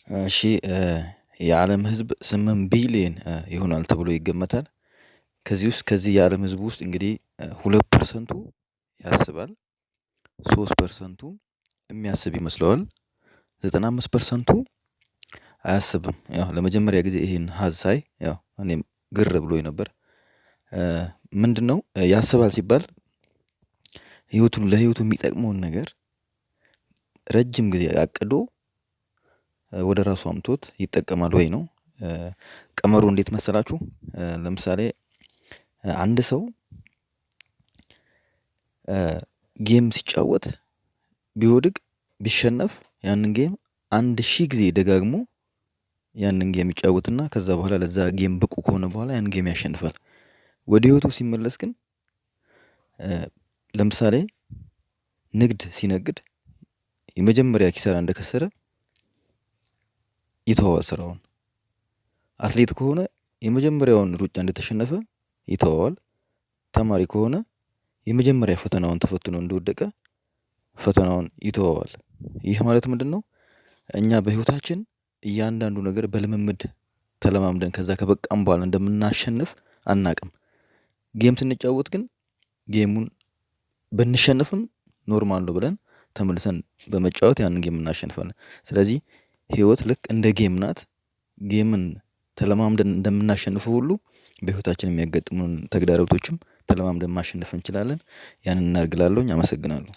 እሺ የዓለም ህዝብ 8 ቢሊየን ይሆናል ተብሎ ይገመታል። ከዚህ የዓለም ህዝብ ውስጥ እንግዲህ 2% ያስባል። 3% የሚያስብ ይመስለዋል። 95%ቱ አያስብም። ያው ለመጀመሪያ ጊዜ ይሄን ሀዝ ሳይ ያው እኔም ግር ብሎኝ ነበር። ምንድነው ያስባል ሲባል ለህይወቱ የሚጠቅመውን ነገር ረጅም ጊዜ አቅዶ ወደ ራሱ አምጥቶት ይጠቀማል ወይ ነው? ቀመሩ እንዴት መሰላችሁ? ለምሳሌ አንድ ሰው ጌም ሲጫወት ቢወድቅ ቢሸነፍ ያንን ጌም 1000 ጊዜ ደጋግሞ ያንን ጌም ይጫወትና ከዛ በኋላ ለዛ ጌም ብቁ ከሆነ በኋላ ያን ጌም ያሸንፋል። ወደ ህይወቱ ሲመለስ ግን ለምሳሌ ንግድ ሲነግድ የመጀመሪያ ኪሳራ እንደከሰረ ይተወዋል ስራውን። አትሌት ከሆነ የመጀመሪያውን ሩጫ እንደተሸነፈ ይተወዋል። ተማሪ ከሆነ የመጀመሪያ ፈተናውን ተፈትኖ እንደወደቀ ፈተናውን ይተወዋል። ይህ ማለት ምንድነው? እኛ በህይወታችን እያንዳንዱ ነገር በልምምድ ተለማምደን ከዛ ከበቃን በኋላ እንደምናሸንፍ አናውቅም። ጌም ስንጫወት ግን ጌሙን ብንሸነፍም ኖርማል ነው ብለን ተመልሰን በመጫወት ያንን ጌም እናሸንፋለን። ስለዚህ ህይወት ልክ እንደ ጌም ናት። ጌምን ተለማምደን እንደምናሸንፈው ሁሉ በህይወታችን የሚያጋጥሙን ተግዳሮቶችም ተለማምደን ማሸነፍ እንችላለን። ያንን እናድርግ እላለሁኝ። አመሰግናለሁ።